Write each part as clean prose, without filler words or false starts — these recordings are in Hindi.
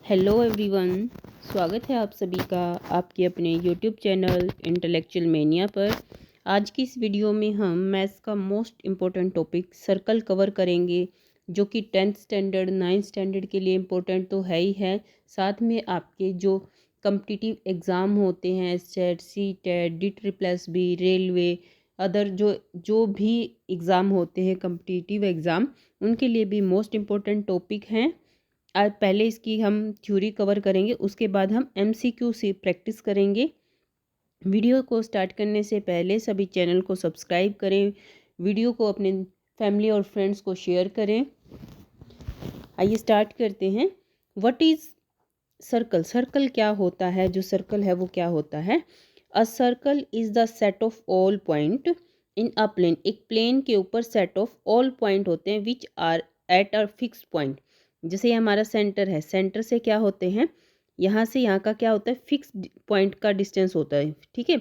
हेलो एवरीवन, स्वागत है आप सभी का आपके अपने यूट्यूब चैनल इंटेलेक्चुअल मेनिया पर। आज की इस वीडियो में हम मैथ्स का most important topic circle cover करेंगे, जो कि 10th स्टैंडर्ड 9th स्टैंडर्ड के लिए इम्पोर्टेंट तो है ही है। साथ में आपके जो कम्पिटिटिव एग्ज़ाम होते हैं, SET, CTET, DSSB, railway, other जो जो भी एग्ज़ाम होते हैं कम्पिटिटिव एग्ज़ाम, उनके लिए भी मोस्ट इम्पोर्टेंट टॉपिक हैं। आज पहले इसकी हम थ्योरी कवर करेंगे, उसके बाद हम MCQ से प्रैक्टिस करेंगे। वीडियो को स्टार्ट करने से पहले सभी चैनल को सब्सक्राइब करें, वीडियो को अपने फैमिली और फ्रेंड्स को शेयर करें। आइए स्टार्ट करते हैं। What is circle? सर्कल क्या होता है? जो सर्कल है वो क्या होता है? A circle is the set of all point in a plane. एक प्लेन के ऊपर सेट ऑफ ऑल पॉइंट होते हैं which are at a fix point. जैसे ये हमारा सेंटर है, सेंटर से क्या होते हैं, यहाँ से यहाँ का क्या होता है, फिक्स पॉइंट का डिस्टेंस होता है। ठीक है,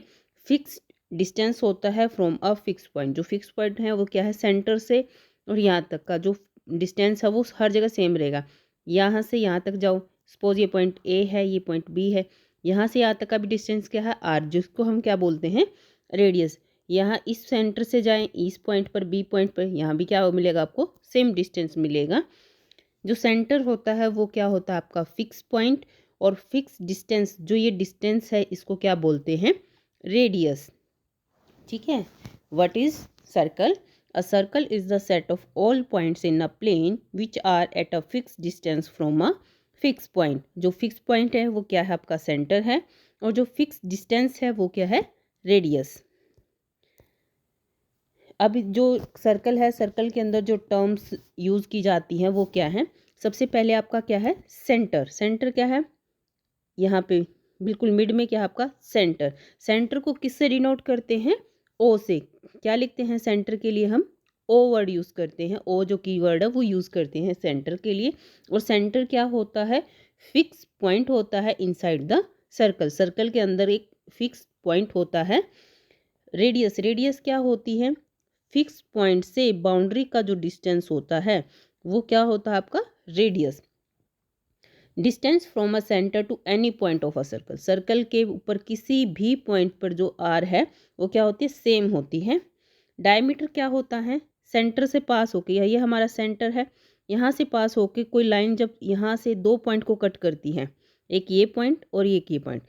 फिक्स डिस्टेंस होता है फ्रॉम अ फिक्स पॉइंट। जो फिक्स पॉइंट है वो क्या है, सेंटर से और यहाँ तक का जो डिस्टेंस है वो हर जगह सेम रहेगा। यहाँ से यहाँ तक जाओ, सपोज ये पॉइंट ए है, ये पॉइंट बी है, यहाँ से यहाँ तक का भी डिस्टेंस क्या है, आर, जिसको हम क्या बोलते हैं, रेडियस। यहाँ इस सेंटर से जाएं इस पॉइंट पर, बी पॉइंट पर, यहाँ भी क्या मिलेगा आपको, सेम डिस्टेंस मिलेगा। जो सेंटर होता है वो क्या होता है आपका, फिक्स पॉइंट। और फिक्स डिस्टेंस, जो ये डिस्टेंस है, इसको क्या बोलते हैं, रेडियस। ठीक है। What is circle? A circle is the set of all points in a plane which are at a fix distance from a fix point. जो फिक्स पॉइंट है वो क्या है, आपका सेंटर है, और जो फिक्स डिस्टेंस है वो क्या है, रेडियस। अब जो सर्कल है, सर्कल के अंदर जो टर्म्स यूज़ की जाती हैं वो क्या है। सबसे पहले आपका क्या है, सेंटर। सेंटर क्या है, यहाँ पे बिल्कुल मिड में क्या है आपका सेंटर। सेंटर को किससे डिनोट करते हैं, ओ से। क्या लिखते हैं सेंटर के लिए, हम ओ वर्ड यूज़ करते हैं। ओ जो कीवर्ड है वो यूज़ करते हैं सेंटर के लिए। और सेंटर क्या होता है, फिक्स पॉइंट होता है इनसाइड द सर्कल। सर्कल के अंदर एक फिक्स पॉइंट होता है। रेडियस, रेडियस क्या होती है, फिक्स पॉइंट से बाउंड्री का जो डिस्टेंस होता है वो क्या होता है आपका, radius. Distance from a centre to any point of a circle. Circle के ऊपर किसी भी पॉइंट पर जो आर है वो क्या होती है, सेम होती है। डायमीटर क्या होता है, सेंटर से पास होके, ये हमारा सेंटर है, यहाँ से पास होके कोई लाइन जब यहाँ से दो पॉइंट को कट करती है, एक ये पॉइंट और एक ये point,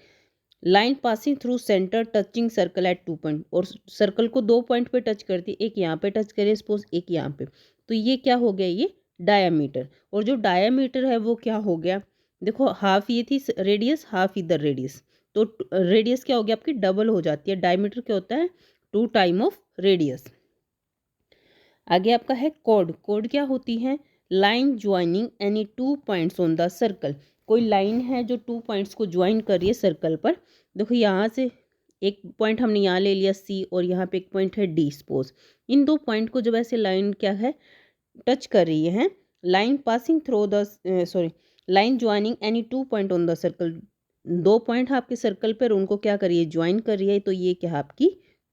line passing through centre touching circle eight 2 point, और सर्कल को दो पॉइंट पे टच करती है, एक यहाँ पे टच करे सपोज, एक यहाँ पे, तो ये क्या हो गया, ये डायामीटर। और जो डायामीटर है वो क्या हो गया, देखो हाफ ये थी रेडियस, हाफ इधर रेडियस, तो रेडियस क्या हो गया आपकी, डबल हो जाती है। डायमीटर क्या होता है, 2 टाइम ऑफ रेडियस। आगे आपका है कॉर्ड। कॉर्ड क्या होती है, line joining any 2 points on the circle. कोई लाइन है जो 2 पॉइंट्स को ज्वाइन कर रही है सर्कल पर। देखो यहाँ से एक पॉइंट हमने यहाँ ले लिया सी, और यहाँ पे एक पॉइंट है डी सपोज। इन दो पॉइंट को जब ऐसे लाइन क्या है, टच कर रही है, line passing through the line joining any 2 point on the circle. दो पॉइंट आपके सर्कल पर, उनको क्या करिए, ज्वाइन कर रही है, तो ये क्या है आपकी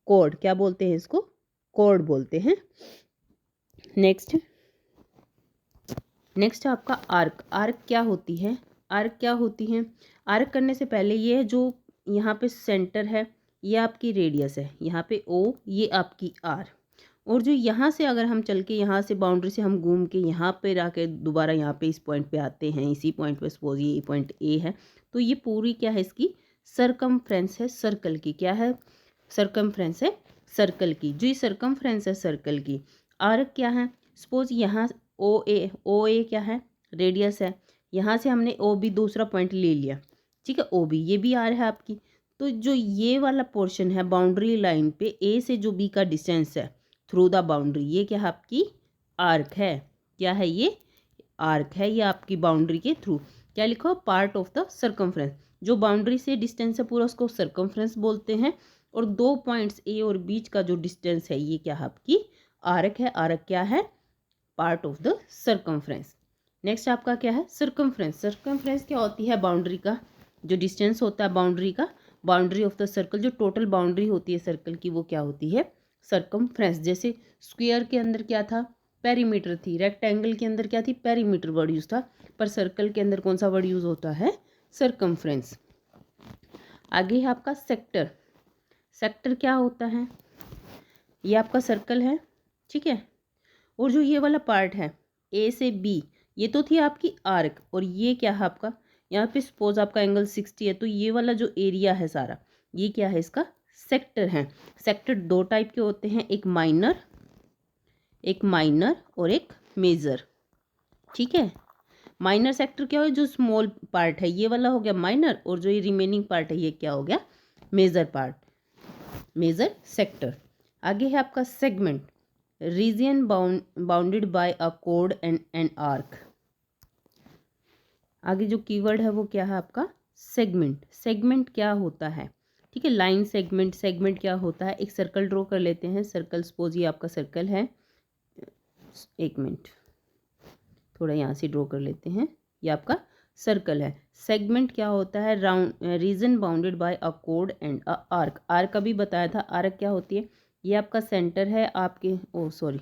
कॉर्ड। क्या बोलते हैं इसको, कॉर्ड बोलते हैं। नेक्स्ट नेक्स्ट आपका आर्क। आर्क क्या होती है, आर्क क्या होती है, आर्क करने से पहले ये जो यहाँ पे सेंटर है, ये आपकी रेडियस है, यहाँ पे ओ, ये आपकी आर। और जो यहाँ से अगर हम चल के यहाँ से बाउंड्री से हम घूम के यहाँ पे आके दोबारा यहाँ पे इस पॉइंट पे आते हैं, इसी पॉइंट पे सपोज ये पॉइंट ए है, तो ये पूरी क्या है, इसकी सरकमफ्रेंस है सर्कल की। क्या है, सरकमफ्रेंस है सर्कल की। जो ये सरकमफ्रेंस है सर्कल की, आर्क क्या है, सपोज यहाँ ओ ए क्या है, रेडियस है, यहाँ से हमने ओ बी दूसरा पॉइंट ले लिया, ठीक है, ओ बी, ये भी आर है आपकी। तो जो ये वाला पोर्शन है बाउंड्री लाइन पे, ए से जो बी का डिस्टेंस है थ्रू द बाउंड्री, ये क्या है आपकी आर्क है। क्या है, ये आर्क है, ये आपकी बाउंड्री के थ्रू। क्या लिखो, पार्ट ऑफ द सर्कमफ्रेंस। जो बाउंड्री से डिस्टेंस है पूरा, उसको सर्कमफ्रेंस बोलते हैं। और दो पॉइंट्स ए और बीच का जो डिस्टेंस है, ये क्या है आपकी आर्क है। आर्क क्या है, part of the circumference. Next आपका क्या है, सर्कमफ्रेंस। सर्कमफ्रेंस क्या होती है, बाउंड्री का जो डिस्टेंस होता है, बाउंड्री का, बाउंड्री ऑफ द सर्कल, जो टोटल बाउंड्री होती है सर्कल की, वो क्या होती है, सर्कमफ्रेंस। जैसे स्क्वायर के अंदर क्या था, पेरीमीटर थी। रेक्टेंगल के अंदर क्या थी, पेरीमीटर वर्ड यूज था, पर सर्कल के अंदर कौन सा वर्ड यूज होता है, सर्कमफ्रेंस। आगे है आपका सेक्टर। सेक्टर क्या होता है, ये आपका सर्कल है, ठीक है, और जो ये वाला पार्ट है ए से बी, ये तो थी आपकी आर्क, और ये क्या है आपका, यहाँ पे सपोज आपका एंगल 60 है, तो ये वाला जो एरिया है सारा, ये क्या है, इसका सेक्टर है। सेक्टर दो टाइप के होते हैं, एक माइनर और एक मेजर, ठीक है। माइनर सेक्टर क्या हो, जो स्मॉल पार्ट है, ये वाला हो गया माइनर, और जो ये रिमेनिंग पार्ट है ये क्या हो गया, मेजर पार्ट, मेजर सेक्टर। आगे है आपका segment, reason bounded by a code and an arc. आगे जो कीवर्ड है वो क्या है आपका, सेगमेंट। सेगमेंट क्या होता है, ठीक है, लाइन सेगमेंट। सेगमेंट क्या होता है, एक सर्कल ड्रॉ कर लेते हैं, सर्कल सपोज ये आपका सर्कल है, एक मिनट थोड़ा यहाँ से ड्रॉ कर लेते हैं, ये आपका सर्कल है। सेगमेंट क्या होता है, round, reason bounded by a code and a arc. Arc का भी बताया था, आर्क क्या होती है, ये आपका सेंटर है आपके, ओ सॉरी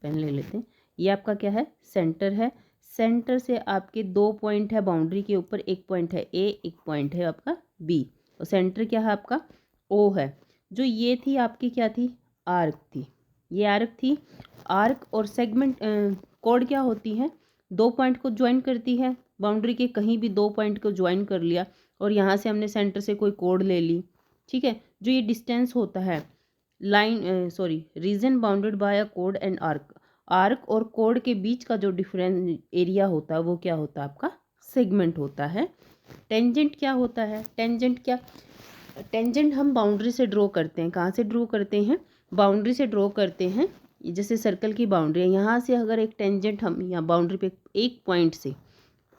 पेन ले लेते हैं, ये आपका क्या है, सेंटर है। सेंटर से आपके दो पॉइंट है बाउंड्री के ऊपर, एक पॉइंट है ए, एक पॉइंट है आपका बी, और सेंटर क्या है आपका ओ है। जो ये थी आपकी क्या थी, आर्क थी, ये आर्क थी। आर्क और सेगमेंट कोड क्या होती है, दो पॉइंट को ज्वाइन करती है, बाउंड्री के कहीं भी दो पॉइंट को ज्वाइन कर लिया, और यहाँ से हमने सेंटर से कोई कोड ले ली, ठीक है। जो ये डिस्टेंस होता है, line sorry reason bounded by a code and arc, arc और कोड के बीच का जो डिफरेंस एरिया होता है वो क्या होता है आपका, सेगमेंट होता है। टेंजेंट क्या होता है, टेंजेंट क्या, टेंजेंट हम बाउंड्री से ड्रॉ करते हैं, कहाँ से ड्रॉ करते हैं, बाउंड्री से ड्रॉ करते हैं। जैसे सर्कल की बाउंड्री है, यहाँ से अगर एक टेंजेंट हम यहाँ बाउंड्री पे एक पॉइंट से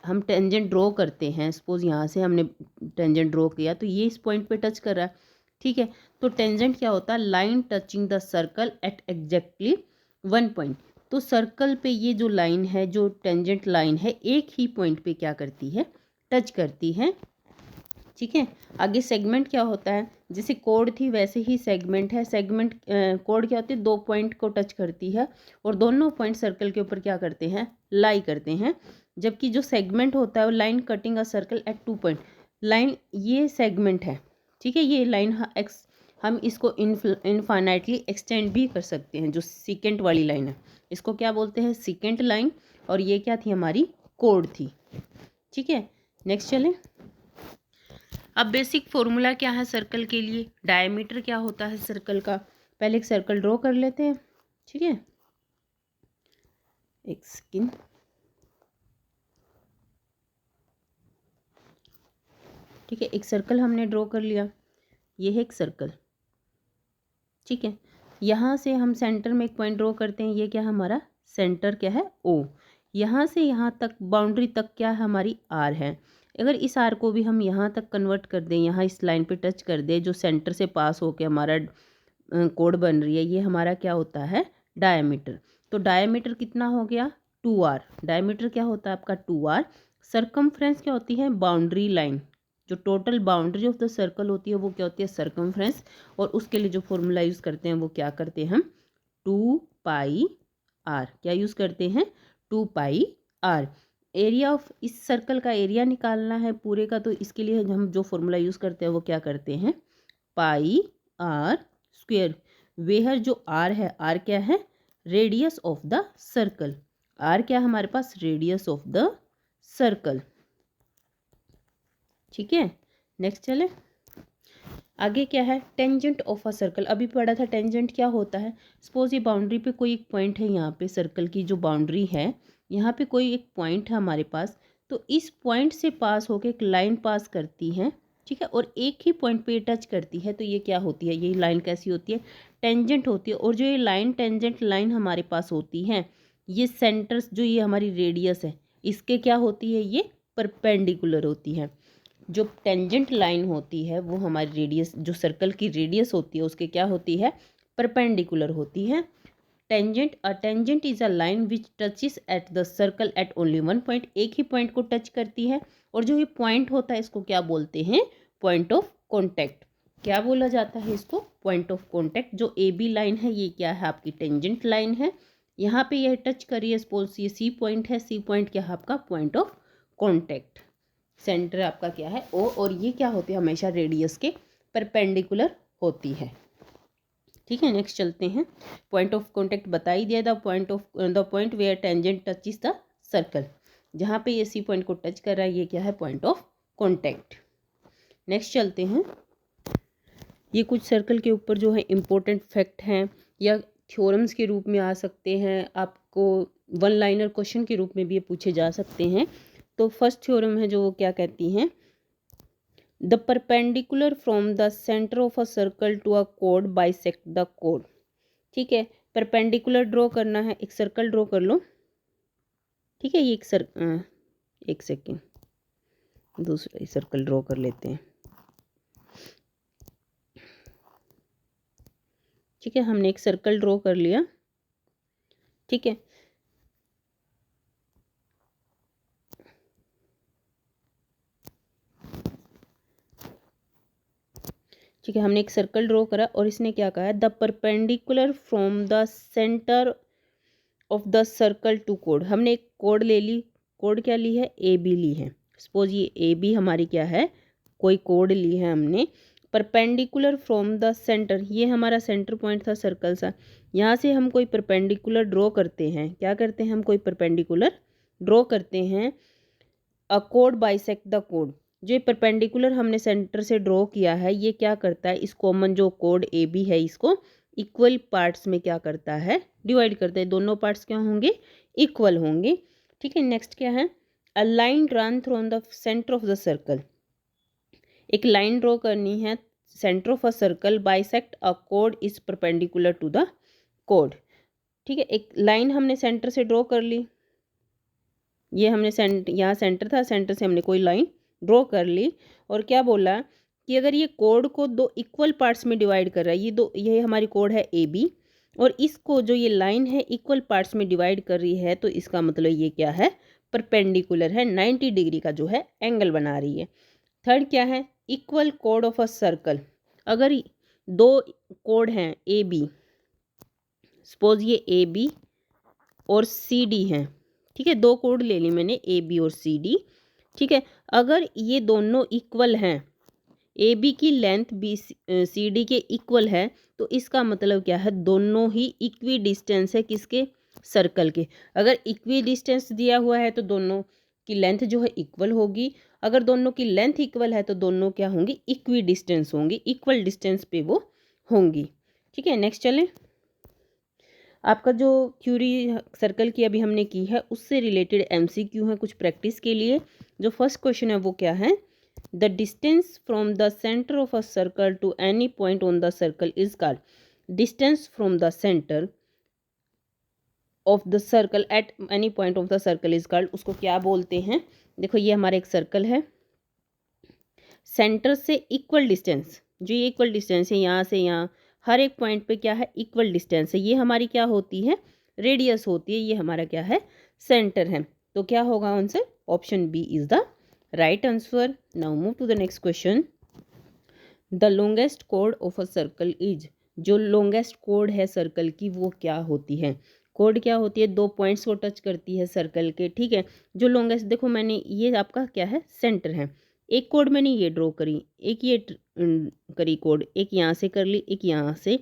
हम टेंजेंट ड्रॉ करते हैं, सपोज यहाँ से हमने टेंजेंट ड्रॉ किया, तो ये इस पॉइंट पे टच कर रहा है, ठीक है। तो टेंजेंट क्या होता है, line touching the circle at exactly one point. तो सर्कल पे ये जो लाइन है, जो टेंजेंट लाइन है, एक ही पॉइंट पे क्या करती है, टच करती है, ठीक है। आगे सेगमेंट क्या होता है, जैसे कोड थी वैसे ही सेगमेंट है। सेगमेंट कोड क्या होती है, दो पॉइंट को टच करती है, और दोनों पॉइंट सर्कल के ऊपर क्या करते हैं, लाई करते हैं। जबकि जो सेगमेंट होता है वो लाइन कटिंग अ circle eight two point, line ये सेगमेंट है, ठीक है। ये लाइन हम इसको इनफाइनाइटली एक्सटेंड भी कर सकते हैं। जो सीकेंट वाली लाइन है इसको क्या बोलते हैं, सीकेंट लाइन, और ये क्या थी, हमारी कोड थी, ठीक है। नेक्स्ट चलें। अब बेसिक फॉर्मूला क्या है सर्कल के लिए, डायमीटर क्या होता है सर्कल का, पहले एक सर्कल ड्रॉ कर लेते हैं, ठीक है। एक सेकंड, ठीक है, एक सर्कल हमने ड्रॉ कर लिया, ये है एक सर्कल, ठीक है। यहाँ से हम सेंटर में एक पॉइंट ड्रॉ करते हैं, ये क्या हमारा सेंटर क्या है, ओ। यहाँ से यहाँ तक बाउंड्री तक क्या है, हमारी आर है। अगर इस आर को भी हम यहाँ तक कन्वर्ट कर दें, यहाँ इस लाइन पे टच कर दें, जो सेंटर से पास होके हमारा कोड बन रही है, ये हमारा क्या होता है, डायमीटर। तो डायमीटर कितना हो गया, 2r। डायमीटर क्या होता है आपका 2r। सरकमफ्रेंस क्या होती है, बाउंड्री लाइन, जो total boundary of the circle होती है वो क्या होती है, सरकमफ्रेंस। और उसके लिए जो फॉर्मूला यूज़ करते हैं वो क्या करते हैं हम, 2πr। क्या यूज़ करते हैं, 2πr। एरिया ऑफ, इस सर्कल का एरिया निकालना है पूरे का, तो इसके लिए हम जो फॉर्मूला यूज़ करते हैं वो क्या करते हैं, πr स्क्वेयर। वेहर जो r है, r क्या है, radius of the circle. r क्या हमारे पास, रेडियस ऑफ द सर्कल, ठीक है। नेक्स्ट चले आगे, क्या है, टेंजेंट ऑफ अ सर्कल। अभी पढ़ा था टेंजेंट क्या होता है। सपोज ये बाउंड्री पे कोई एक पॉइंट है, यहाँ पे सर्कल की जो बाउंड्री है, यहाँ पे कोई एक पॉइंट है हमारे पास, तो इस पॉइंट से पास होके एक लाइन पास करती है, ठीक है, और एक ही पॉइंट पे टच करती है, तो ये क्या होती है, ये लाइन कैसी होती है, टेंजेंट होती है। और जो ये लाइन टेंजेंट लाइन हमारे पास होती है, ये सेंटर जो ये हमारी रेडियस है, इसके क्या होती है, ये परपेंडिकुलर होती है। जो टेंजेंट लाइन होती है वो हमारी रेडियस, जो सर्कल की रेडियस होती है उसके क्या होती है, परपेंडिकुलर होती है। Tangent, a tangent is a line which touches at the circle at only one point, एक ही पॉइंट को टच करती है। और जो ये पॉइंट होता है इसको क्या बोलते हैं, पॉइंट ऑफ कॉन्टैक्ट। क्या बोला जाता है इसको? Point of contact. जो ए बी लाइन है ये क्या है? आपकी टेंजेंट लाइन है। यहाँ पे यह टच करिए, सपोज ये सी पॉइंट है, सी पॉइंट क्या है आपका? Point of contact. सेंटर आपका क्या है? ओ, और ये क्या होती है? हमेशा रेडियस के परपेंडिकुलर होती है। ठीक है, नेक्स्ट चलते हैं। पॉइंट ऑफ कांटेक्ट बता ही दिया, the point where tangent touches the circle. जहाँ पे ये सी पॉइंट को टच कर रहा है ये क्या है? Point of contact. नेक्स्ट चलते हैं। ये कुछ सर्कल के ऊपर जो है इम्पोर्टेंट फैक्ट हैं या थ्योरम्स के रूप में आ सकते हैं, आपको वन लाइनर क्वेश्चन के रूप में भी ये पूछे जा सकते हैं। तो फर्स्ट थ्योरम है जो वो क्या कहती हैं? The perpendicular from the centre of a circle to a code bisect the code. ठीक है, परपेंडिकुलर ड्रॉ करना है, एक सर्कल ड्रॉ कर लो। ठीक है, ये एक सेकेंड, दूसरा सर्कल ड्रॉ कर लेते हैं। ठीक है, हमने एक सर्कल ड्रॉ कर लिया। ठीक है, ठीक है, हमने एक सर्कल ड्रॉ करा और इसने क्या कहा है? The perpendicular from the centre of the circle to कोड। हमने एक कोड ले ली। कोड क्या ली है? ए बी ली है। सपोज ये ए बी हमारी क्या है? कोई कोड ली है हमने। परपेंडिकुलर फ्रॉम द सेंटर, ये हमारा सेंटर पॉइंट था सर्कल सा। यहाँ से हम कोई परपेंडिकुलर ड्रॉ करते हैं। क्या करते हैं? हम कोई परपेंडिकुलर ड्रॉ करते हैं। A code bisect the code. जो परपेंडिकुलर हमने सेंटर से ड्रॉ किया है ये क्या करता है? इस कॉमन जो कोड ए बी है इसको इक्वल पार्ट्स में क्या करता है? डिवाइड करता है। दोनों पार्ट्स क्या होंगे? इक्वल होंगे। ठीक है, नेक्स्ट क्या है? A line run through the centre of the circle. एक लाइन ड्रॉ करनी है centre of a circle bisect a code is perpendicular to the code. ठीक है, एक लाइन हमने सेंटर से ड्रॉ कर ली। ये हमने यहाँ सेंटर था, सेंटर से हमने कोई लाइन ड्रॉ कर ली और क्या बोला कि अगर ये कोड को दो इक्वल पार्ट्स में डिवाइड कर रहा है, ये हमारी कोड है ए बी और इसको जो ये लाइन है इक्वल पार्ट्स में डिवाइड कर रही है, तो इसका मतलब ये क्या है? परपेंडिकुलर है, 90 डिग्री का जो है एंगल बना रही है। थर्ड क्या है? Equal code of a circle. अगर दो कोड हैं ए बी, सपोज ये ए बी और सी डी हैं। ठीक है, दो कोड ले ली मैंने ए बी और सी डी। ठीक है, अगर ये दोनों इक्वल हैं, ए बी की लेंथ बी सी डी के इक्वल है, तो इसका मतलब क्या है? दोनों ही इक्वी डिस्टेंस है किसके? सर्कल के। अगर इक्वी डिस्टेंस दिया हुआ है तो दोनों की लेंथ जो है इक्वल होगी। अगर दोनों की लेंथ इक्वल है तो दोनों क्या होंगी? इक्वी डिस्टेंस होंगी, इक्वल डिस्टेंस पे वो होंगी। ठीक है, नेक्स्ट चलें। आपका जो थ्योरी सर्कल की अभी हमने की है उससे रिलेटेड एमसीक्यू है कुछ प्रैक्टिस के लिए। जो फर्स्ट क्वेश्चन है वो क्या है? The distance from the centre of a circle to any point on the circle is called. Distance from the centre of the circle at any point of the circle is called, उसको क्या बोलते हैं? देखो ये हमारा एक सर्कल है, सेंटर से इक्वल डिस्टेंस, जो ये इक्वल डिस्टेंस है यहाँ से यहाँ हर एक पॉइंट पे क्या है? इक्वल डिस्टेंस है। ये हमारी क्या होती है? रेडियस होती है। ये हमारा क्या है? सेंटर है। तो क्या होगा answer? Option B is the right answer. Now move to the next question. The longest कोड ऑफ अ सर्कल इज। जो लॉन्गेस्ट कोड है सर्कल की वो क्या होती है? कोड क्या होती है? दो पॉइंट्स को टच करती है सर्कल के। ठीक है, जो लॉन्गेस्ट, देखो मैंने ये आपका क्या है? सेंटर है। एक कोड मैंने ये ड्रॉ करी, एक ये करी कोड, एक यहाँ से कर ली, एक यहाँ से।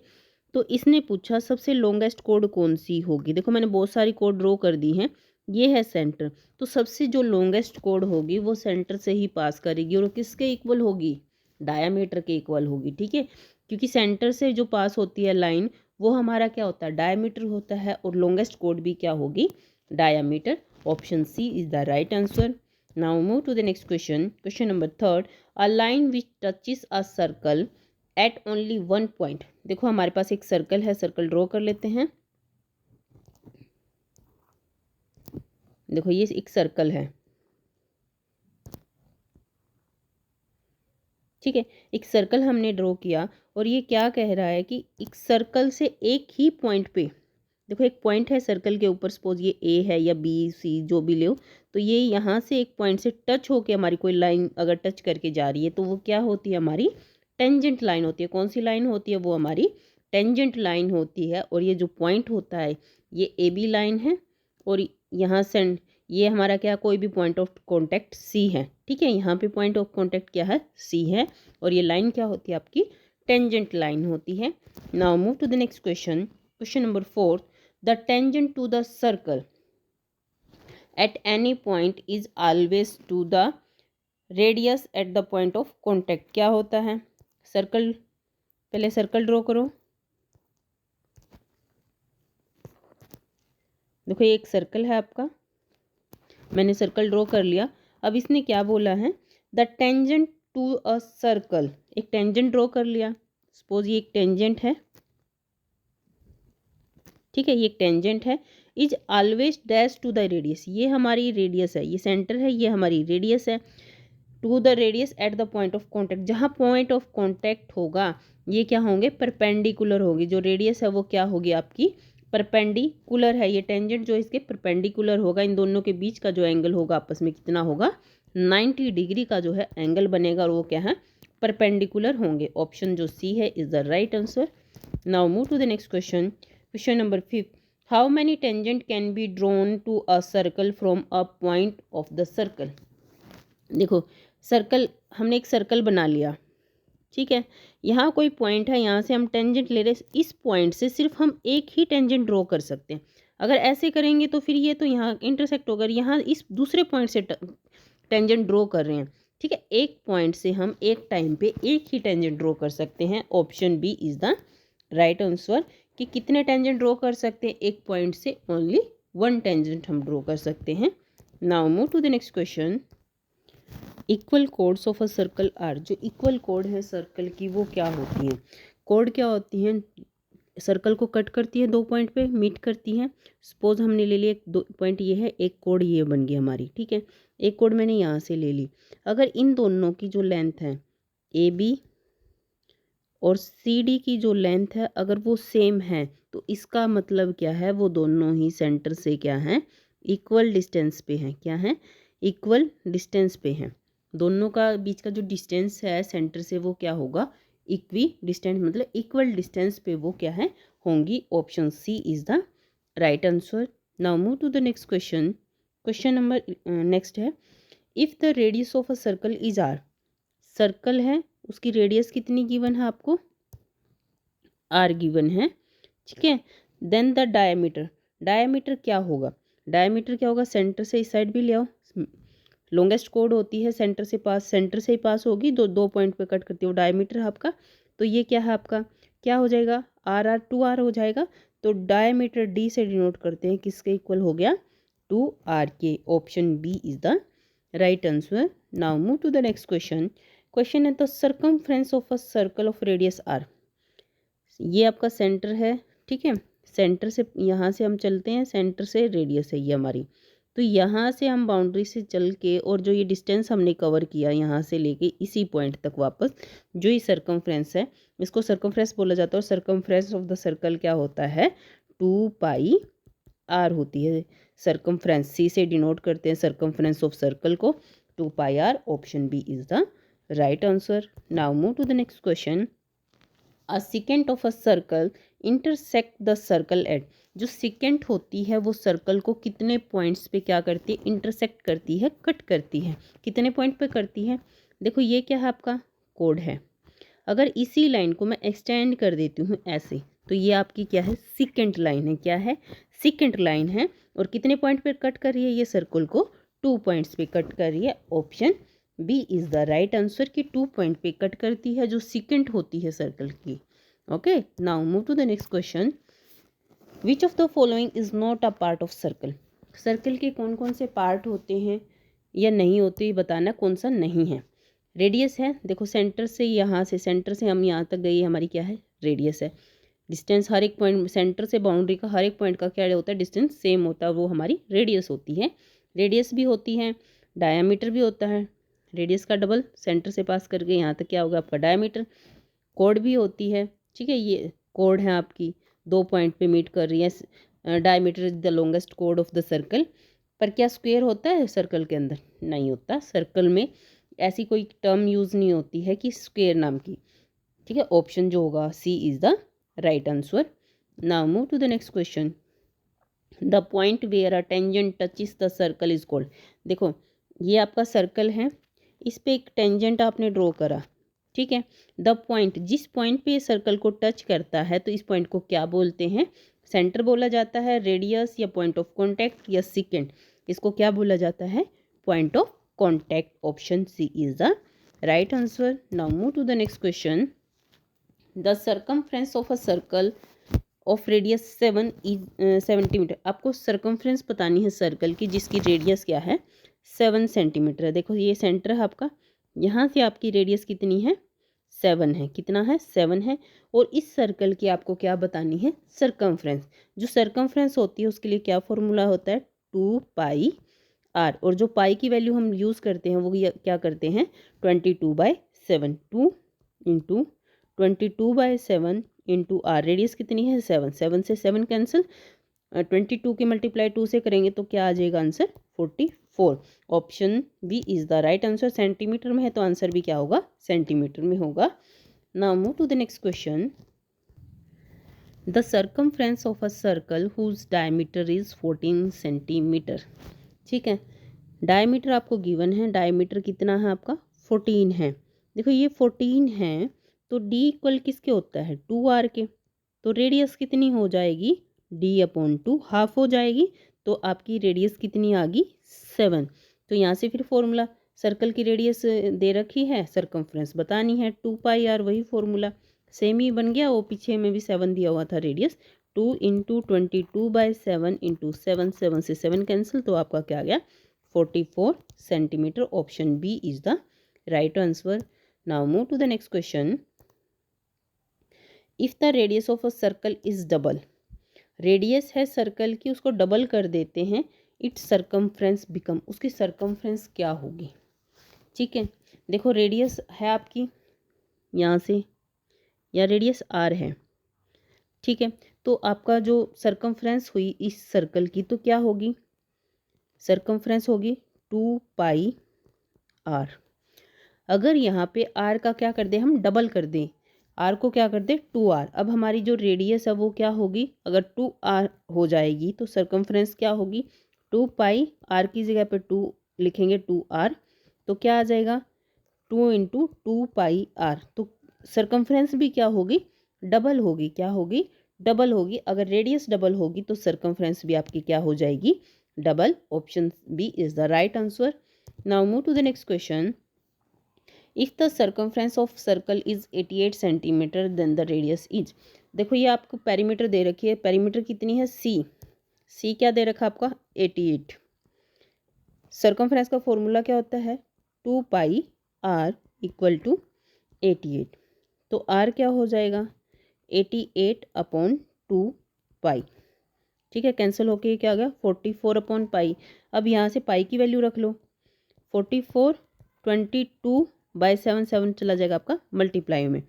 तो इसने पूछा सबसे लॉन्गेस्ट कोड कौन सी होगी। देखो मैंने बहुत सारी कोड ड्रॉ कर दी हैं, ये है सेंटर। तो सबसे जो लॉन्गेस्ट कोड होगी वो सेंटर से ही पास करेगी और किसके इक्वल होगी? डायामीटर के इक्वल होगी। ठीक है, क्योंकि सेंटर से जो पास होती है लाइन वो हमारा क्या होता है? डायामीटर होता है और लॉन्गेस्ट कोड भी क्या होगी? Diameter. Option C is the right answer. Now move to the next question. Question number third. A line which touches a circle at only one point. देखो हमारे पास एक सर्कल है, सर्कल ड्रॉ कर लेते हैं। देखो ये एक सर्कल है। ठीक है, एक सर्कल हमने ड्रॉ किया और ये क्या कह रहा है कि एक सर्कल से एक ही पॉइंट पे, देखो एक पॉइंट है सर्कल के ऊपर, सपोज ये ए है या बी सी जो भी लो, तो ये यहाँ से एक पॉइंट से टच होके हमारी कोई लाइन अगर टच करके जा रही है तो वो क्या होती है? हमारी टेंजेंट लाइन होती है। कौन सी लाइन होती है? वो हमारी टेंजेंट लाइन होती है। और ये जो पॉइंट होता है ये ए बी लाइन है, और यहाँ से ये हमारा क्या, कोई भी पॉइंट ऑफ कॉन्टैक्ट सी है, ठीक है। यहाँ पे पॉइंट ऑफ कॉन्टैक्ट क्या है? सी है। और ये लाइन क्या होती है? आपकी टेंजेंट लाइन होती है। Now move to the next question, question number 4। The tangent to the circle at any point is always to the radius at the point of contact. क्या होता है? सर्कल, पहले सर्कल ड्रॉ करो। देखो ये एक सर्कल है आपका, मैंने सर्कल ड्रॉ कर लिया। अब इसने क्या बोला है? The tangent to a circle, एक टेंजेंट ड्रॉ कर लिया। सपोज ये एक टेंजेंट है, ठीक है, ये एक टेंजेंट है। Is always dash to the radius, ये हमारी रेडियस है, ये सेंटर है, ये हमारी रेडियस है। To the radius at the point of contact, जहाँ पॉइंट ऑफ कॉन्टैक्ट होगा ये क्या होंगे? परपेंडिकुलर होगी। जो रेडियस है वो क्या होगी? आपकी परपेंडिकुलर है। ये टेंजेंट जो इसके परपेंडिकुलर होगा, इन दोनों के बीच का जो एंगल होगा आपस में कितना होगा? 90 डिग्री का जो है एंगल बनेगा, और वो क्या है? परपेंडिकुलर होंगे। ऑप्शन जो सी है is the right answer. Now move to the next question, question number 5। How many tangent can be drawn to a circle from a point of the circle. देखो सर्कल, हमने एक सर्कल बना लिया, ठीक है। यहाँ कोई पॉइंट है, यहाँ से हम टेंजेंट ले रहे हैं। इस पॉइंट से सिर्फ हम एक ही टेंजेंट ड्रॉ कर सकते हैं। अगर ऐसे करेंगे तो फिर ये तो यहाँ इंटरसेक्ट होगा, यहाँ इस दूसरे पॉइंट से टेंजेंट ड्रॉ कर रहे हैं, ठीक है। एक पॉइंट से हम एक टाइम पे एक ही टेंजेंट ड्रॉ कर सकते हैं। Option B is the right answer. कि कितने टेंजेंट ड्रॉ कर सकते हैं? एक पॉइंट से ओनली वन टेंजेंट हम ड्रॉ कर सकते हैं। Now move to the next question, equal chords of a circle are. जो इक्वल कोड है सर्कल की वो क्या होती हैं? कोड क्या होती हैं? सर्कल को कट करती है, दो पॉइंट पे मीट करती हैं। सपोज हमने ले लिया, एक दो पॉइंट ये है, एक कोड ये बन गई हमारी, ठीक है। एक कोड मैंने यहाँ से ले ली। अगर इन दोनों की जो लेंथ है ए बी और सी डी की जो लेंथ है अगर वो सेम है, तो इसका मतलब क्या है? वो दोनों ही सेंटर से क्या है? इक्वल डिस्टेंस पे हैं। क्या है? इक्वल डिस्टेंस पे हैं। दोनों का बीच का जो डिस्टेंस है सेंटर से वो क्या होगा? इक्वी डिस्टेंस, मतलब इक्वल डिस्टेंस पे वो क्या है? होंगी। Option C is the right answer. Now move to the next question, question number next है, if the radius of a circle is R. Circle है, उसकी रेडियस कितनी गिवन है आपको? आर गिवन है, ठीक है। देन द डायमीटर, डायमीटर क्या होगा? डायमीटर क्या होगा? सेंटर से इस साइड भी ले आओ, लॉन्गेस्ट कोड होती है सेंटर से पास, सेंटर से ही पास होगी, दो दो पॉइंट पे कट करती है वो डायमीटर है आपका। तो ये क्या है आपका? क्या हो जाएगा? आर आर 2R हो जाएगा। तो डायमीटर डी से डिनोट करते हैं, किसके इक्वल हो गया? 2R के। Option B is the right answer. Now move to the next question, question है the circumference of a circle of radius R. ये आपका सेंटर है, ठीक है। सेंटर से यहाँ से हम चलते हैं, सेंटर से रेडियस है ये हमारी। तो यहाँ से हम बाउंड्री से चल के, और जो ये डिस्टेंस हमने कवर किया यहाँ से लेके इसी पॉइंट तक वापस, जो ये सर्कमफ्रेंस है, इसको सर्कमफ्रेंस बोला जाता है। और सर्कमफ्रेंस ऑफ द सर्कल क्या होता है? 2πr होती है। सर्कमफ्रेंस सी से डिनोट करते हैं सर्कमफ्रेंस ऑफ सर्कल को, 2πr। Option B is the right answer. Now move to the next question, a secant of a circle intersect the circle at. जो सिकेंट होती है वो सर्कल को कितने पॉइंट्स पे क्या करती है? इंटरसेक्ट करती है, कट करती है। कितने पॉइंट पे करती है? देखो ये क्या है आपका? कोड है। अगर इसी लाइन को मैं एक्सटेंड कर देती हूँ ऐसे, तो ये आपकी क्या है? सिकेंट लाइन है। क्या है? सिकेंट लाइन है। और कितने पॉइंट पे कट कर रही है? ये सर्कल को 2 पॉइंट्स पे कट कर रही है। Option B is the right answer कि 2 पॉइंट पे कट करती है जो सिकेंट होती है सर्कल की। Okay, now move to the next question, which of the following is not a part of circle. Circle के कौन कौन से पार्ट होते हैं या नहीं होते, ये बताना कौन सा नहीं है। रेडियस है, देखो सेंटर से यहाँ से, सेंटर से हम यहाँ तक गई, हमारी क्या है? रेडियस है। डिस्टेंस हर एक पॉइंट, सेंटर से बाउंड्री का हर एक पॉइंट का क्या होता है? डिस्टेंस सेम होता है, वो हमारी रेडियस होती है। रेडियस भी होती है, डायामीटर भी होता है। रेडियस का डबल सेंटर से पास करके यहाँ तक क्या होगा आपका? डायामीटर। कोड भी होती है, ठीक है। ये कोड है आपकी, 2 पॉइंट पे मीट कर रही है। डायमीटर इज द लॉन्गेस्ट कोड ऑफ द सर्कल। पर क्या स्क्वायर होता है सर्कल के अंदर? नहीं होता। सर्कल में ऐसी कोई टर्म यूज़ नहीं होती है कि स्क्वायर नाम की। ठीक है, ऑप्शन जो होगा C is the right answer. Now move to the next question. The point where a tangent touches the circle is called. देखो ये आपका सर्कल है, इस पे एक टेंजेंट आपने ड्रॉ करा, ठीक है। द पॉइंट, जिस पॉइंट पे ये सर्कल को टच करता है तो इस पॉइंट को क्या बोलते हैं? सेंटर बोला जाता है, रेडियस या पॉइंट ऑफ कॉन्टैक्ट या सेकेंड, इसको क्या बोला जाता है? Point of contact. Option C is the right answer. Now move to the next question. The circumference of a circle of radius 7 is centimetre. आपको सर्कमफ्रेंस बतानी है सर्कल की जिसकी रेडियस क्या है? 7 सेंटीमीटर है। देखो ये सेंटर है आपका, यहाँ से आपकी रेडियस कितनी है? 7 है। कितना है? 7 है। और इस सर्कल की आपको क्या बतानी है? सर्कमफ्रेंस। जो सर्कमफ्रेंस होती है उसके लिए क्या फॉर्मूला होता है? 2 पाई आर। और जो पाई की वैल्यू हम यूज़ करते हैं वो क्या करते हैं? 22/7। 2 इंटू 22/7 इंटू आर। रेडियस कितनी है? 7। 7 से 7 कैंसिल, 22 के मल्टीप्लाई 2 से करेंगे तो क्या आ जाएगा answer? 44। Option B is the right answer. Centimetre में है तो आंसर भी क्या होगा? सेंटीमीटर में होगा। Now move to the next question. The circumference of a circle whose diameter is 14 centimetre. ठीक है, डायमीटर आपको गिवन है, डायमीटर कितना है आपका? 14 है। देखो ये 14 है तो डी इक्वल किसके होता है? 2r के। तो रेडियस कितनी हो जाएगी? d/2 हाफ हो जाएगी। तो आपकी रेडियस कितनी आ गई? 7। तो यहाँ से फिर फॉर्मूला, सर्कल की रेडियस दे रखी है, सर्कमफ्रेंस बतानी है, 2 पाई r, वही फॉर्मूला सेम ही बन गया। वो पीछे में भी 7 दिया हुआ था रेडियस। 2 इंटू 22/7 इंटू 7, 7 से 7 कैंसिल, तो आपका क्या आ गया? 44 centimetre. Option B is the right answer. Now move to the next question. If the radius of a circle is double, radius है सर्कल की, उसको डबल कर देते हैं, इट्स सर्कमफ्रेंस बिकम, उसकी सर्कमफ्रेंस क्या होगी? ठीक है, देखो रेडियस है आपकी यहाँ से, या रेडियस आर है, ठीक है। तो आपका जो सर्कमफ्रेंस हुई इस सर्कल की तो क्या होगी? सर्कमफ्रेंस होगी 2 पाई आर। अगर यहाँ पे आर का क्या कर दें हम? डबल कर दें, आर को क्या कर दें? 2r। अब हमारी जो रेडियस है वो क्या होगी? अगर 2r हो जाएगी तो सर्कमफ्रेंस क्या होगी? 2 पाई, आर की जगह पे 2 लिखेंगे, 2r, तो क्या आ जाएगा? 2 इंटू 2 पाई आर। तो सर्कमफ्रेंस भी क्या होगी? डबल होगी। क्या होगी? डबल होगी। अगर रेडियस डबल होगी तो सर्कमफ्रेंस भी आपकी क्या हो जाएगी? Double. Option B is the right answer. Now move to the next question. If the circumference of circle is 88 centimetre then the radius is. देखो ये आपको पेरीमीटर दे रखी है, पेरीमीटर कितनी है? सी क्या दे रखा आपका? 88। सर्कमफ्रेंस का फॉर्मूला क्या होता है? 2 पाई आर इक्वल टू 88। तो आर क्या हो जाएगा? 88/2 पाई। ठीक है, कैंसिल होके क्या आ गया? 44/पाई। अब यहाँ से पाई की वैल्यू रख लो, 44, 22/7, 7 चला जाएगा आपका मल्टीप्लाई में,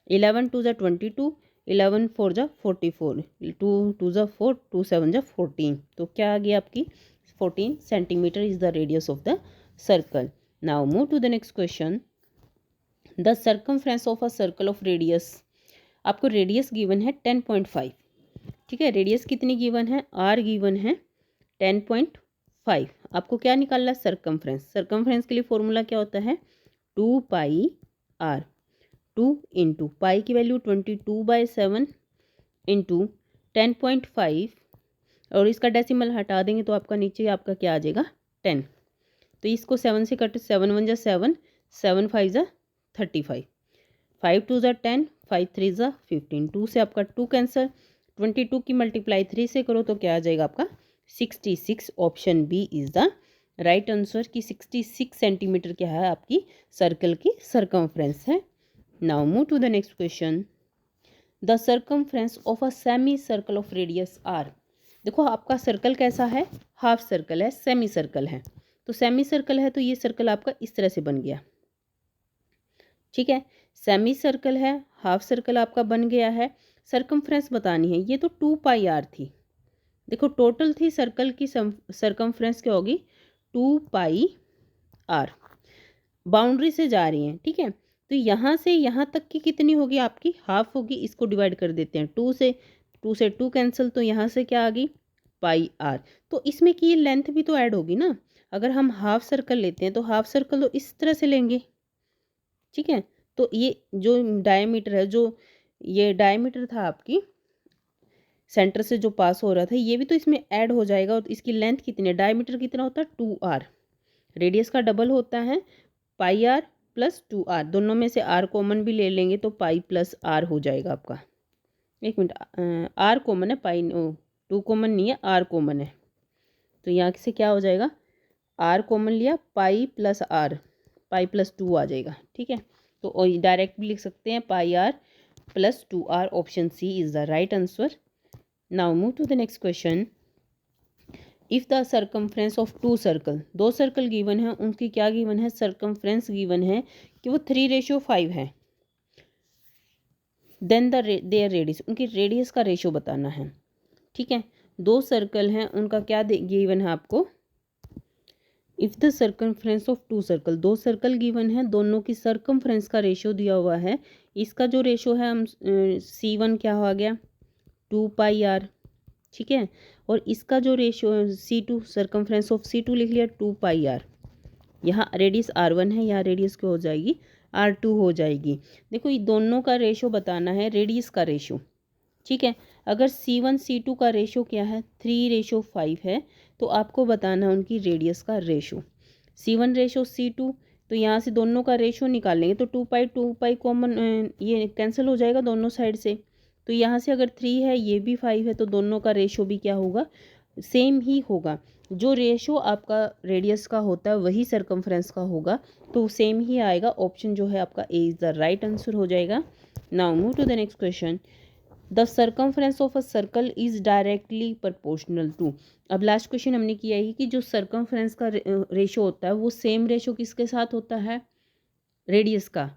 11 2 ज़ा 22, 11 4 ज़ा 44, 2 2 ज़ा 4, 2 7 ज़ा 14। तो क्या आ गया आपकी? 14 centimetre is the radius of the circle. Now move to the next question. The circumference of a circle of radius, आपको रेडियस गिवन है 10.5। ठीक है, रेडियस कितनी गिवन है? आर गिवन है 10.5। आपको क्या निकालना है? सर्कमफ्रेंस। सर्कमफ्रेंस के लिए फॉर्मूला क्या होता है? 2 पाई आर। 2 इंटू पाई की वैल्यू 22/7 इंटू 10.5, और इसका डेसिमल हटा देंगे तो आपका नीचे आपका क्या आ जाएगा? 10। तो इसको 7 से कट, 7 1 ज़ा 7, 7 5 ज़ा 35, 5 2 ज़ा 10, 5 3 ज़ा 15, 2 से आपका 2 कैंसिल, 22 की मल्टीप्लाई 3 से करो तो क्या आ जाएगा आपका? 66। Option B is the right answer की 66 सेंटीमीटर क्या है आपकी सर्कल की सर्कमफ्रेंस है। Now move to the next question. The circumference of a semicircle of radius R. देखो आपका सर्कल कैसा है? हाफ सर्कल है, सेमी सर्कल है। तो सेमी सर्कल है तो ये सर्कल आपका इस तरह से बन गया, ठीक है। सेमी सर्कल है, हाफ सर्कल आपका बन गया है। सर्कमफ्रेंस बतानी है, ये तो 2 पाई आर थी। देखो टोटल थी सर्कल की सर्कमफ्रेंस क्या होगी? 2 पाई आर। बाउंड्री से जा रही हैं, ठीक है। तो तो यहाँ से यहाँ तक की कितनी होगी आपकी, हाफ होगी। इसको डिवाइड कर देते हैं 2 से, 2 से 2 कैंसिल, तो यहाँ से क्या आ गई पाई आर। तो इसमें की लेंथ भी तो ऐड होगी ना। अगर हम हाफ सर्कल लेते हैं तो हाफ सर्कल तो इस तरह से लेंगे, ठीक है। तो ये जो डायमीटर है, जो ये डायमीटर था आपकी सेंटर से जो पास हो रहा था, ये भी तो इसमें ऐड हो जाएगा। और इसकी लेंथ कितनी है, डायमीटर कितना होता है 2r, रेडियस का डबल होता है पाई आर प्लस 2r। दोनों में से r कॉमन भी ले लेंगे तो पाई प्लस r हो जाएगा आपका। एक मिनट, r कॉमन है, पाई 2 कॉमन नहीं है, r कॉमन है। तो यहाँ से क्या हो जाएगा, r कॉमन लिया, pi plus r, pi plus 2 आ जाएगा, ठीक है। तो डायरेक्ट भी लिख सकते हैं pi r plus 2r। Option C is the right answer. Now move to the next question. If the circumference of two circle, दो सर्कल गिवन है, उनकी क्या गिवन है, सर्कमफ्रेंस गिवन है कि वो 3:5 है। देन देयर रेडियस, उनकी रेडियस का रेशो बताना है, ठीक है। दो सर्कल हैं, उनका क्या गिवन है आपको। If the circumference of two circle, दो सर्कल गिवन है, दोनों की सर्कमफ्रेंस का रेशो दिया हुआ है। इसका जो रेशो है हम C1 क्या हो गया 2πr, ठीक है। और इसका जो ratio C2, circumference of C2 लिख लिया 2πr। यहाँ रेडियस R1 है, यहाँ रेडियस क्या हो जाएगी R2 हो जाएगी। देखो ये दोनों का रेशो बताना है, रेडियस का रेशो, ठीक है। अगर C1 C2 का रेशो क्या है 3:5 है, तो आपको बताना है उनकी रेडियस का रेशो। C1 रेशो C2, तो यहाँ से दोनों का रेशो निकालेंगे तो 2π कॉमन, ये कैंसिल हो जाएगा दोनों साइड से। तो यहाँ से अगर 3 है, ये भी 5 है, तो दोनों का रेशो भी क्या होगा, सेम ही होगा। जो रेशो आपका रेडियस का होता है वही सर्कमफ्रेंस का होगा, तो सेम ही आएगा। ऑप्शन जो है आपका A is the right answer हो जाएगा। Now move to the next question. The circumference of a circle is directly proportional to. अब लास्ट क्वेश्चन हमने किया है कि जो सर्कमफ्रेंस का रेशो होता है वो सेम रेशो किसके साथ होता है, रेडियस का।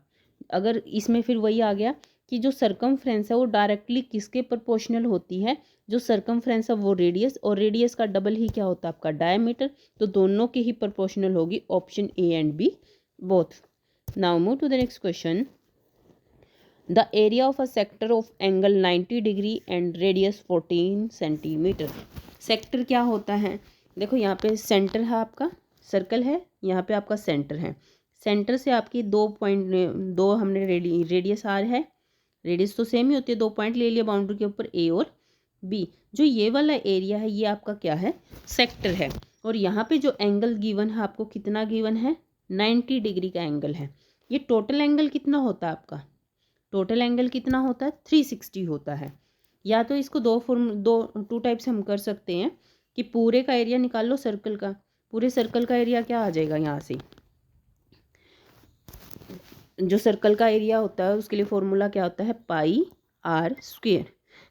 अगर इसमें फिर वही आ गया कि जो सर्कमफ्रेंस है वो डायरेक्टली किसके प्रोपोर्शनल होती है, जो सर्कमफ्रेंस है वो रेडियस, और रेडियस का डबल ही क्या होता है आपका डायमीटर। तो दोनों के ही प्रोपोर्शनल होगी। Option A and B both. Now move to the next question. The area of a sector of angle 90 degree and radius 14 centimetre. Sector क्या होता है, देखो यहाँ पे सेंटर है आपका, सर्कल है, यहाँ पे आपका सेंटर है। सेंटर से आपकी 2 हमने रेडियस आर है, रेडियस तो सेम ही होती है, 2 पॉइंट ले लिया बाउंड्री के ऊपर ए और बी। जो ये वाला एरिया है ये आपका क्या है, सेक्टर है। और यहाँ पे जो एंगल गिवन है आपको, कितना गिवन है 90 डिग्री का एंगल है। ये टोटल एंगल कितना होता है आपका, टोटल एंगल कितना होता है 360 होता है। या तो इसको टू टाइप से हम कर सकते हैं कि पूरे का एरिया निकाल लो सर्कल का, पूरे सर्कल का एरिया क्या आ जाएगा, यहाँ से जो सर्कल का एरिया होता है उसके लिए फॉर्मूला क्या होता है पाई आर स्क्वेयर।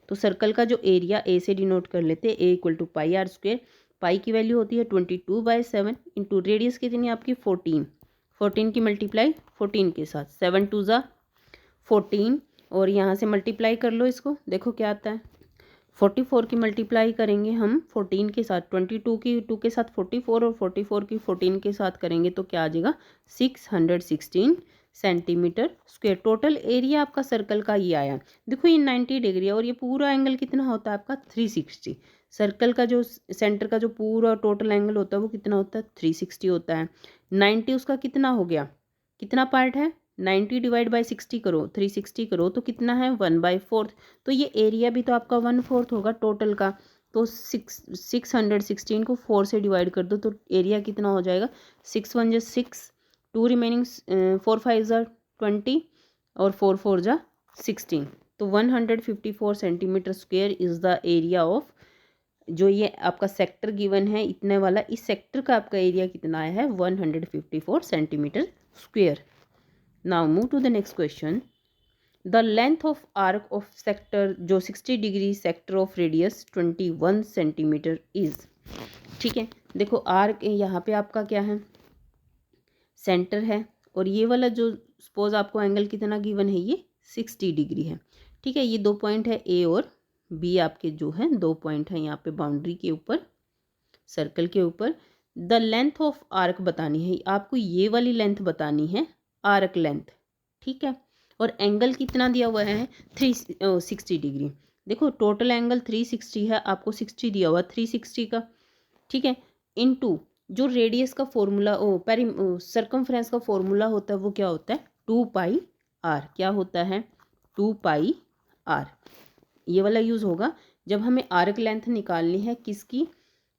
तो सर्कल का जो एरिया ए से डिनोट कर लेते हैं, A equal to pi R square. Pi की वैल्यू होती है 22/7 इंटू रेडियस कितनी आपकी 14 की मल्टीप्लाई 14 के साथ, 7 2 ज़ा 14, और यहाँ से मल्टीप्लाई कर लो इसको, देखो क्या आता है 44 की मल्टीप्लाई करेंगे हम 14 के साथ, 22 की 2 के साथ 44 और 44 की 14 के साथ करेंगे तो क्या आ जाएगा 616 सेंटीमीटर स्क्वायर। टोटल एरिया आपका सर्कल का ये आया। देखो ये 90 डिग्री है और ये पूरा एंगल कितना होता है आपका 360। सर्कल का जो सेंटर का जो पूरा टोटल एंगल होता है वो कितना होता है 360 होता है। 90 उसका कितना हो गया, कितना पार्ट है 90 डिवाइड बाई 60 करो, 360 करो तो कितना है 1/4। तो ये एरिया भी तो आपका 1/4 होगा टोटल का। तो 616 को 4 से डिवाइड कर दो तो एरिया कितना हो जाएगा 6 1 जा 6, 2 रिमेनिंग 4 5 जा 20 और 4 4 जा 16। तो 154 centimetre square is the area of, जो ये आपका सेक्टर गिवन है इतने वाला, इस सेक्टर का आपका एरिया कितना आया है 154 centimetre square. Now move to the next question. The length of arc of sector जो 60 degree sector of radius 21 centimetre is. ठीक है, देखो आर्क यहाँ पे आपका क्या है सेंटर है, और ये वाला जो सपोज आपको एंगल कितना गिवन है ये 60 डिग्री है। ठीक है, ये 2 पॉइंट है ए और बी, आपके जो है 2 पॉइंट है यहाँ पे बाउंड्री के ऊपर, सर्कल के ऊपर। द लेंथ ऑफ आर्क बतानी है आपको, ये वाली लेंथ बतानी है आर्क लेंथ। ठीक है। और एंगल कितना दिया हुआ है 360 डिग्री। देखो टोटल एंगल 360 है, आपको 60 दिया हुआ 360 का, ठीक है। इनटू जो रेडियस का फॉर्मूला सर्कमफ्रेंस का फॉर्मूला होता है वो क्या होता है 2 पाई आर। क्या होता है 2 पाई आर। ये वाला यूज़ होगा जब हमें आर्क लेंथ निकालनी है किसकी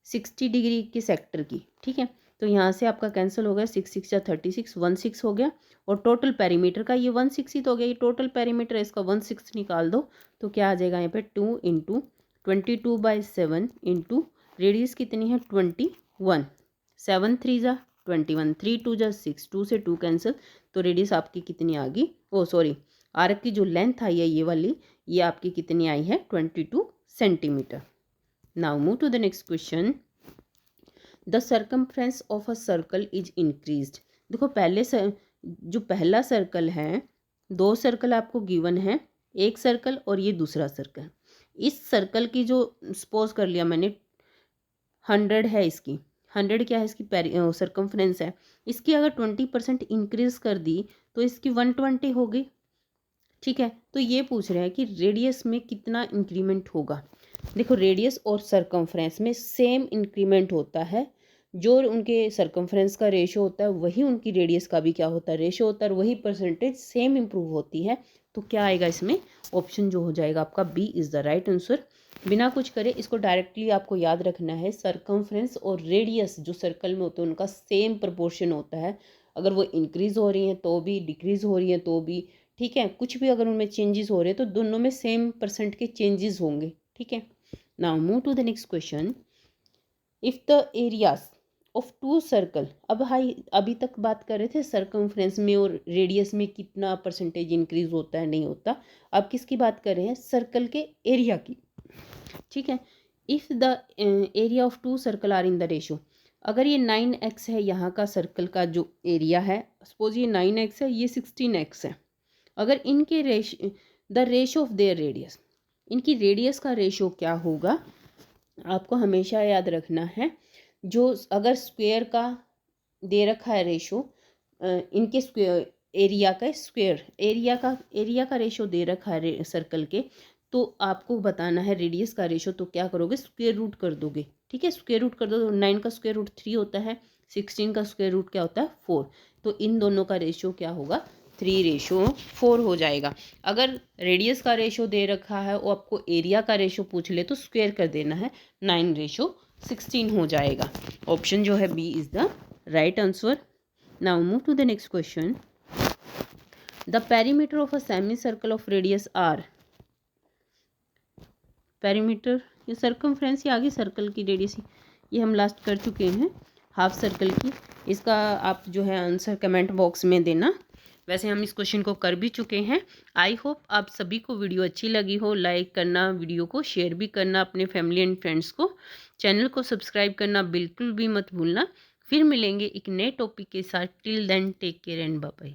60 डिग्री के सेक्टर की, ठीक है। तो यहाँ से आपका कैंसिल हो गया, 6 6 या 36 16 हो गया। और टोटल पेरीमीटर का ये 16 ही तो हो गया, ये टोटल पेरीमीटर है, इसका 16 निकाल दो तो क्या आ जाएगा यहाँ पे 2 इंटू 22/7 इंटू रेडियस कितनी है 21, 7 3 जा 21, 3 2 जा 6, 2 से 2 कैंसिल, तो रेडियस आपकी कितनी आ गई, ओ सॉरी आर्क की जो लेंथ आई है ये वाली, ये आपकी कितनी आई है 22 centimetre. Now move to the next question. The circumference of a circle is increased. देखो पहले जो पहला सर्कल है, 2 सर्कल आपको गिवन है, एक सर्कल और ये दूसरा सर्कल। इस सर्कल की जो सपोज कर लिया मैंने 100 है, इसकी 100 क्या है इसकी सर्कमफ्रेंस है, इसकी अगर 20% इंक्रीज कर दी तो इसकी 120 हो गई, ठीक है। तो ये पूछ रहे हैं कि रेडियस में कितना इंक्रीमेंट होगा। देखो रेडियस और सर्कमफ्रेंस में सेम इंक्रीमेंट होता है, जो उनके सर्कमफ्रेंस का रेशो होता है वही उनकी रेडियस का भी क्या होता है रेशो होता है, और वही परसेंटेज सेम इम्प्रूव होती है। तो क्या आएगा इसमें ऑप्शन जो हो जाएगा आपका B is the right answer. बिना कुछ करे इसको डायरेक्टली आपको याद रखना है, सर्कमफ्रेंस और रेडियस जो सर्कल में होते हैं उनका सेम प्रपोर्शन होता है। अगर वो इंक्रीज़ हो रही हैं तो भी, डिक्रीज़ हो रही हैं तो भी, ठीक है, कुछ भी अगर उनमें चेंजेस हो रहे हैं तो दोनों में सेम परसेंट के चेंजेस होंगे, ठीक है। Now move to the next question. If the areas of 2 circle, अब अभी तक बात कर रहे थे सर्कमफ्रेंस में और रेडियस में कितना परसेंटेज इंक्रीज होता है नहीं होता, अब किसकी बात कर रहे हैं सर्कल के एरिया की, ठीक है। If the area of 2 circle are in the ratio, अगर ये 9x है यहाँ का सर्कल का जो एरिया है, सपोज ये 9x है, ये 16x है, अगर इनके the ratio of their radius, इनकी रेडियस का रेशो क्या होगा, आपको हमेशा याद रखना है। जो अगर स्क्वायर का दे रखा है रेशो, इनके स्क्वायर एरिया का रेशो दे रखा है सर्कल के, तो आपको बताना है रेडियस का रेशो, तो क्या करोगे स्क्वायर रूट कर दोगे, ठीक है। स्क्वायर रूट कर दो तो 9 का स्क्वायर रूट 3 होता है, 16 का स्क्वायर रूट क्या होता है 4, तो इन दोनों का रेशो क्या होगा 3:4 हो जाएगा। अगर रेडियस का रेशो दे रखा है और आपको एरिया का रेशो पूछ ले तो स्क्वायर कर देना है, 9:16 हो जाएगा। ऑप्शन जो है B is the right answer. Now move to the next question. The perimeter of a semicircle of radius R, perimeter ये सर्कमफ्रेंस, ये आगे सर्कल की रेडियस, ये हम लास्ट कर चुके हैं हाफ सर्कल की। इसका आप जो है आंसर कमेंट बॉक्स में देना, वैसे हम इस क्वेश्चन को कर भी चुके हैं। आई होप आप सभी को वीडियो अच्छी लगी हो, लाइक करना, वीडियो को शेयर भी करना अपने फैमिली एंड फ्रेंड्स को, चैनल को सब्सक्राइब करना बिल्कुल भी मत भूलना। फिर मिलेंगे एक नए टॉपिक के साथ, till then take care and bye bye.